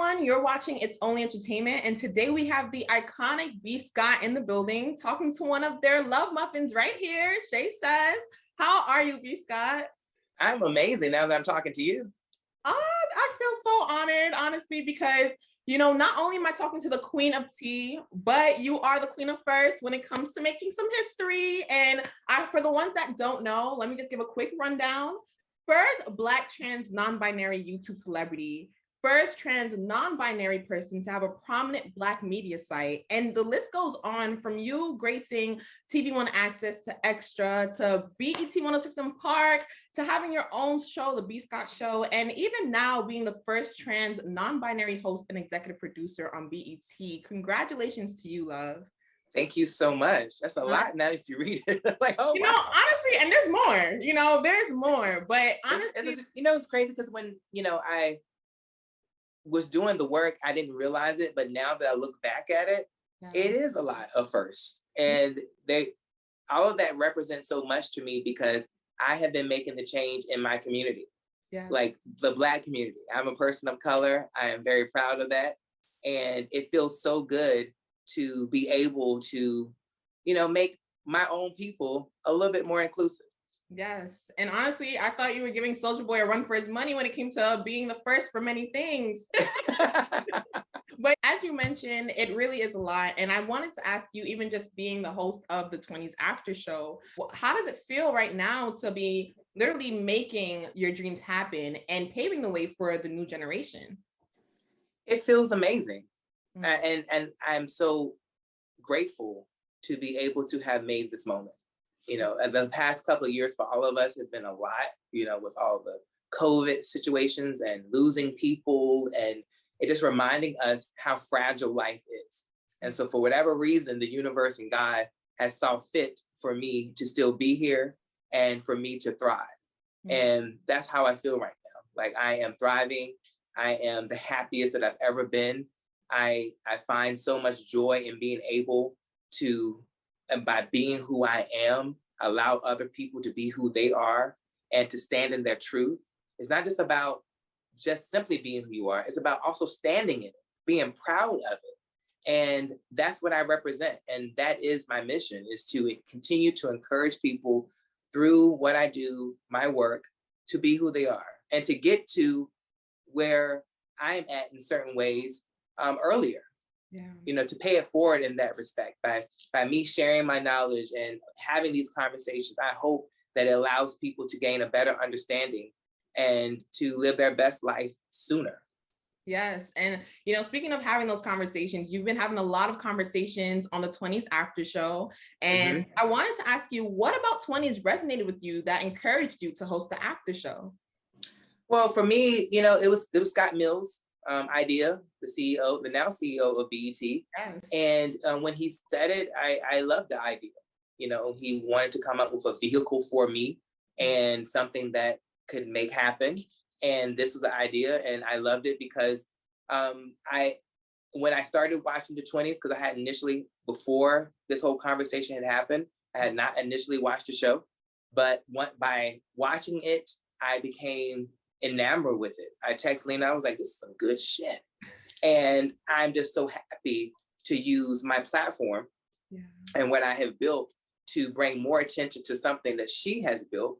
everyone. You're watching It's Only Entertainment, and today we have the iconic B. Scott in the building talking to one of their love muffins right here. Shay says, how are you, B. Scott? I'm amazing now that I'm talking to you. I feel so honored, honestly, because, you know, not only am I talking to the queen of tea, but you are the queen of first when it comes to making some history. And for the ones that don't know, let me just give a quick rundown. First Black trans non-binary YouTube celebrity, first trans non-binary person to have a prominent Black media site. And the list goes on from you gracing TV One Access to Extra to BET 106 in Park to having your own show, The B. Scott Show, and even now being the first trans non-binary host and executive producer on BET. Congratulations to you, love. Thank you so much. That's a lot now that you read it. Like, oh, you know, wow. Honestly, and there's more, there's more, but honestly, it's crazy because when, I was doing the work, I didn't realize it, but now that I look back at it, It is a lot of firsts. And all of that represents so much to me because I have been making the change in my community, like the Black community. I'm a person of color. I am very proud of that. And it feels so good to be able to, make my own people a little bit more inclusive. Yes. And honestly, I thought you were giving Soulja Boy a run for his money when it came to being the first for many things. But as you mentioned, it really is a lot. And I wanted to ask you, even just being the host of the 20s After Show, how does it feel right now to be literally making your dreams happen and paving the way for the new generation? It feels amazing. And I'm so grateful to be able to have made this moment. The past couple of years for all of us have been a lot, with all the COVID situations and losing people, and it just reminding us how fragile life is. And so for whatever reason, the universe and God has saw fit for me to still be here and for me to thrive. And that's how I feel right now. Like, I am thriving. I am the happiest that I've ever been. I find so much joy in being able to, and by being who I am, allow other people to be who they are and to stand in their truth. It's not just about just simply being who you are. It's about also standing in it, being proud of it. And that's what I represent. And that is my mission, is to continue to encourage people through what I do, my work, to be who they are and to get to where I'm at in certain ways earlier. To pay it forward in that respect by me sharing my knowledge and having these conversations. I hope that it allows people to gain a better understanding and to live their best life sooner. Yes. And, speaking of having those conversations, you've been having a lot of conversations on the 20s After Show. And I wanted to ask you, what about 20s resonated with you that encouraged you to host the After Show? Well, for me, it was Scott Mills' idea, the now CEO of BET. Yes. And when he said it, I loved the idea. He wanted to come up with a vehicle for me and something that could make happen. And this was an idea, and I loved it because when I started watching the 20s, because I had initially, before this whole conversation had happened, I had not initially watched the show, but by watching it, I became enamored with it. I texted Lena, I was like, this is some good shit. And I'm just so happy to use my platform and what I have built to bring more attention to something that she has built.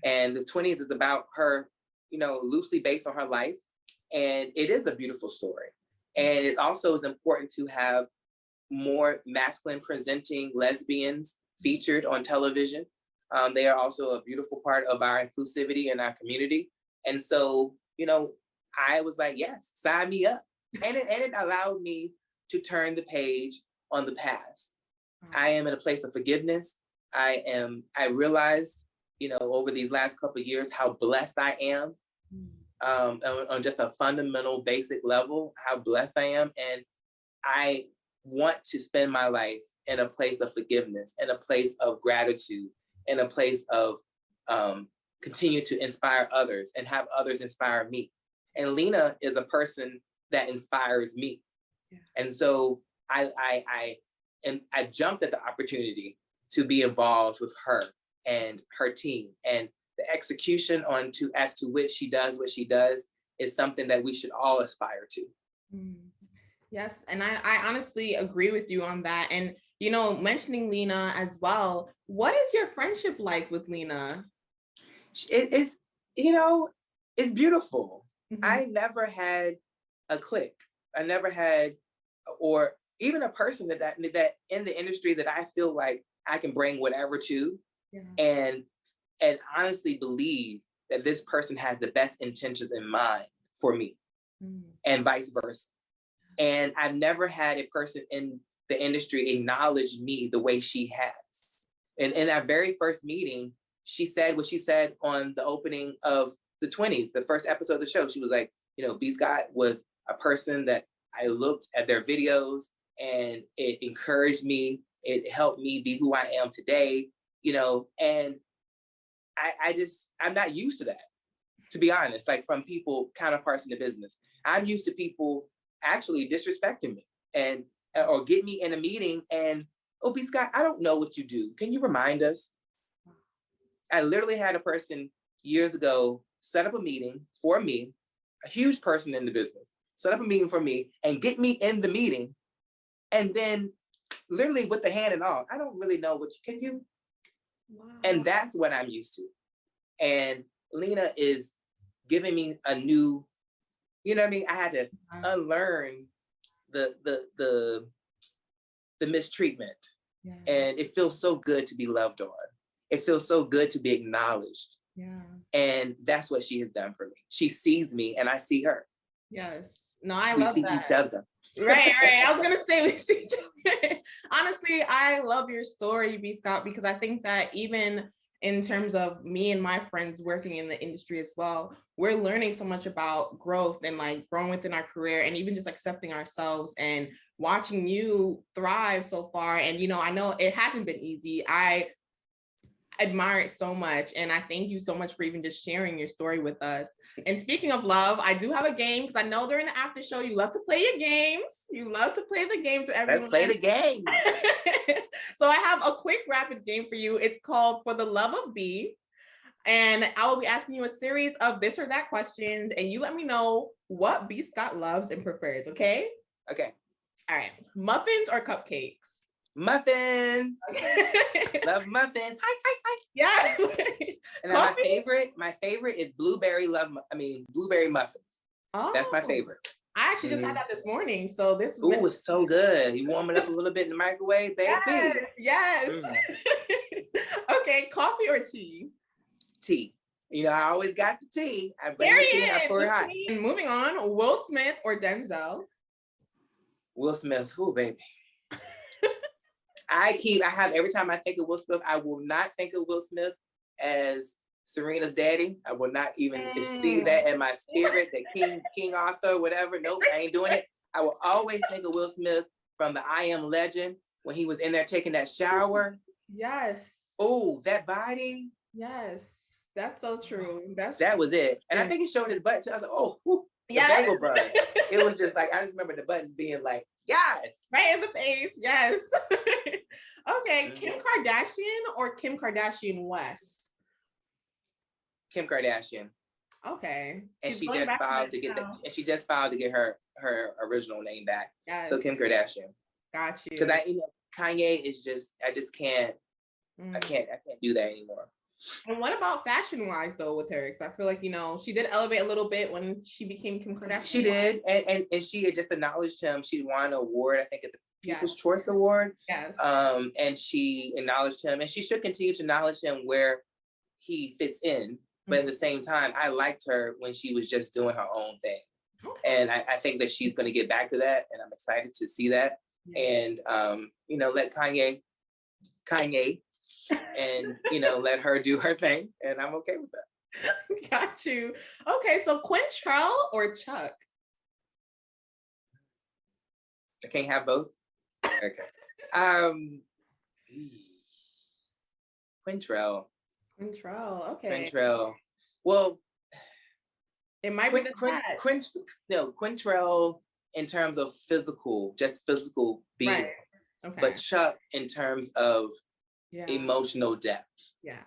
And the 20s is about her, loosely based on her life. And it is a beautiful story. And it also is important to have more masculine presenting lesbians featured on television. They are also a beautiful part of our inclusivity in our community. And so, I was like, yes, sign me up. And it allowed me to turn the page on the past. I am in a place of forgiveness. I realized, over these last couple of years, how blessed I am on just a fundamental, basic level, how blessed I am. And I want to spend my life in a place of forgiveness, in a place of gratitude, in a place of continue to inspire others and have others inspire me. And Lena is a person that inspires me. And so I jumped at the opportunity to be involved with her and her team, and the execution as to which she does what she does is something that we should all aspire to. Mm. Yes, and I honestly agree with you on that. And mentioning Lena as well, what is your friendship like with Lena? It's, you know, it's beautiful. Mhm. I never had a clique. I never had, or even a person that in the industry that I feel like I can bring whatever to, Yeah. and honestly believe that this person has the best intentions in mind for me, and vice versa. And I've never had a person in the industry acknowledge me the way she has. And in that very first meeting, she said what she said on the opening of the 20s, the first episode of the show. She was like, B. Scott was a person that I looked at their videos and it encouraged me. It helped me be who I am today, and I'm not used to that, to be honest, like from people, counterparts in the business. I'm used to people actually disrespecting me and or get me in a meeting and, oh, B. Scott, I don't know what you do. Can you remind us? I literally had a person years ago set up a meeting for me, a huge person in the business, set up a meeting for me and get me in the meeting. And then literally with the hand and all, I don't really know can you? Wow. And that's what I'm used to. And Lena is giving me a new, I mean? I had to unlearn the mistreatment. Yeah. And it feels so good to be loved on. It feels so good to be acknowledged. Yeah. And that's what she has done for me. She sees me and I see her. Yes. No, I love that. We see each other. Right. I was gonna say we see each other. Honestly, I love your story, B. Scott, because I think that even in terms of me and my friends working in the industry as well, we're learning so much about growth and like growing within our career and even just accepting ourselves and watching you thrive so far. And I know it hasn't been easy. I admire it so much. And I thank you so much for even just sharing your story with us. And speaking of love, I do have a game because I know during the after show, you love to play your games. You love to play the games with everyone. Let's play the game. So I have a quick rapid game for you. It's called For the Love of B. And I will be asking you a series of this or that questions. And you let me know what B. Scott loves and prefers, okay? Okay. All right. Muffins or cupcakes? Muffins. Love muffins. Hi. Yes. And my favorite is blueberry muffins. Oh, that's my favorite. I actually just had that this morning. So this was it's so good. You warm it up a little bit in the microwave, baby. Yes. Okay, coffee or tea? Tea. I always got the tea. I bring the tea and I pour it hot. And moving on, Will Smith or Denzel? Will Smith. Ooh, baby. Every time I think of Will Smith, I will not think of Will Smith as Serena's daddy. I will not even see that in my spirit, the King Arthur, whatever. Nope, I ain't doing it. I will always think of Will Smith from the I Am Legend when he was in there taking that shower. Yes. Oh, that body. Yes, that's so true. That was it. And I think he showed his butt too. I was like, oh, whew, the bagel brother. It was just like, I just remember the buttons being like, yes. Right in the face, yes. Okay, Kim Kardashian or Kim Kardashian West? Kim Kardashian. Okay. And she just filed to get her original name back. Yes. So Kim Kardashian. Got you. Because Kanye is just, I just can't, I can't do that anymore. And what about fashion-wise though with her? Because I feel like, she did elevate a little bit when she became Kim Kardashian. She did, and she had just acknowledged him. She won an award, I think, at the People's Choice Award. Yes. And she acknowledged him, and she should continue to acknowledge him where he fits in. But at the same time, I liked her when she was just doing her own thing. Okay. And I think that she's going to get back to that, and I'm excited to see that. Yeah. And, let Kanye, and, let her do her thing, and I'm okay with that. Got you. Okay, so Quintrell or Chuck? I can't have both? Okay. Quintrell, okay. Quintrell. Well, it might be Quintrell in terms of physical being. Right. Okay. But Chuck in terms of emotional depth. Yeah.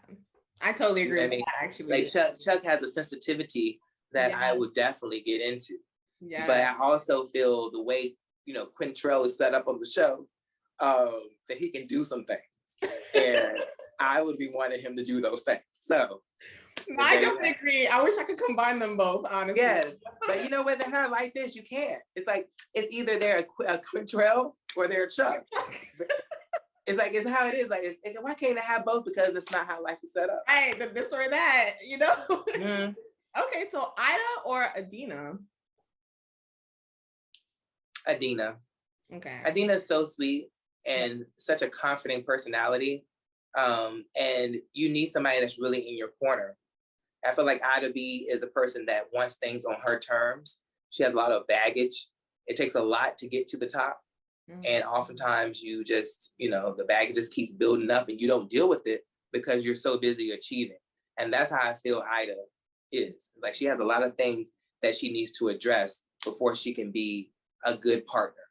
I totally agree with that, actually. Like Chuck has a sensitivity that I would definitely get into. Yeah. But I also feel the way, Quintrell is set up on the show, that he can do some things. And I would be wanting him to do those things. So no, I definitely agree. I wish I could combine them both, honestly. yes, but you know what? They're not like this. You can't. It's like it's either they're a Quintrell or they're a Chuck. It's like it's how it is. Like, why can't I have both? Because it's not how life is set up. Right, this or that, Mm-hmm. Okay, so Ida or Adina? Adina. Okay. Adina is so sweet and such a confident personality. And you need somebody that's really in your corner. I feel like Ida B is a person that wants things on her terms. She has a lot of baggage. It takes a lot to get to the top. Mm-hmm. And oftentimes you just, the baggage just keeps building up and you don't deal with it because you're so busy achieving. And that's how I feel Ida is. Like she has a lot of things that she needs to address before she can be a good partner.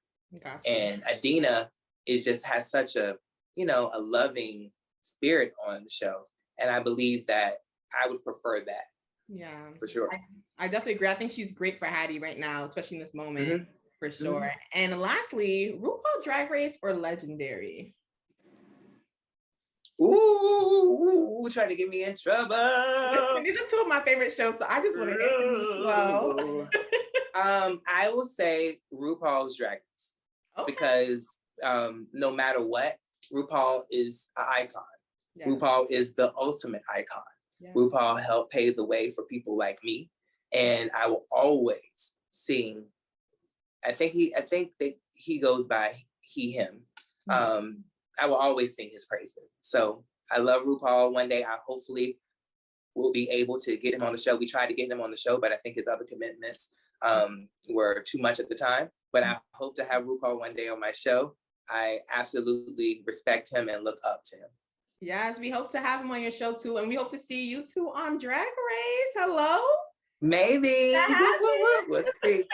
Gotcha. And Adina has such a, a loving spirit on the show. And I believe that I would prefer that. Yeah, for sure. I definitely agree. I think she's great for Hattie right now, especially in this moment, mm-hmm. for sure. Mm-hmm. And lastly, RuPaul Drag Race or Legendary? Ooh, trying to get me in trouble. Listen, these are two of my favorite shows, so I just want to answer well. I will say RuPaul's Drag Race. Okay. Because no matter what, RuPaul is an icon. Yeah. RuPaul is the ultimate icon. Yeah. RuPaul helped pave the way for people like me, and I will always sing. I think that he goes by he, him. Mm-hmm. I will always sing his praises. So I love RuPaul. One day I hopefully will be able to get him on the show. We tried to get him on the show, but I think his other commitments were too much at the time. But I hope to have RuPaul one day on my show. I absolutely respect him and look up to him. Yes, we hope to have him on your show too. And we hope to see you two on Drag Race. Hello? Maybe. We'll see.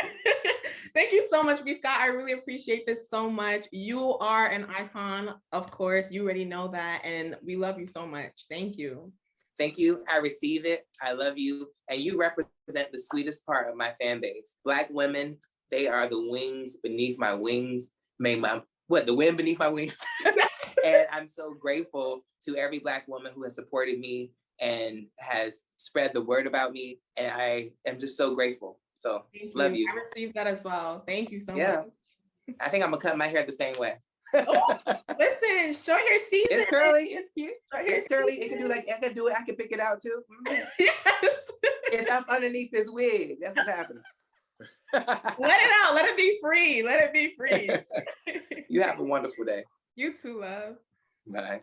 Thank you so much, B. Scott. I really appreciate this so much. You are an icon, of course. You already know that. And we love you so much. Thank you. Thank you. I receive it. I love you. And you represent the sweetest part of my fan base. Black women, they are the wings beneath my wings. The wind beneath my wings. And I'm so grateful to every Black woman who has supported me and has spread the word about me. And I am just so grateful. So love you. I received that as well. Thank you so much. I think I'm gonna cut my hair the same way. Listen, short hair season. It's curly. It's cute. It's curly. It can do I can do it. I can pick it out too. Yes. It's up underneath this wig. That's what's happening. Let it out. Let it be free. Let it be free. You have a wonderful day. You too, love. Bye.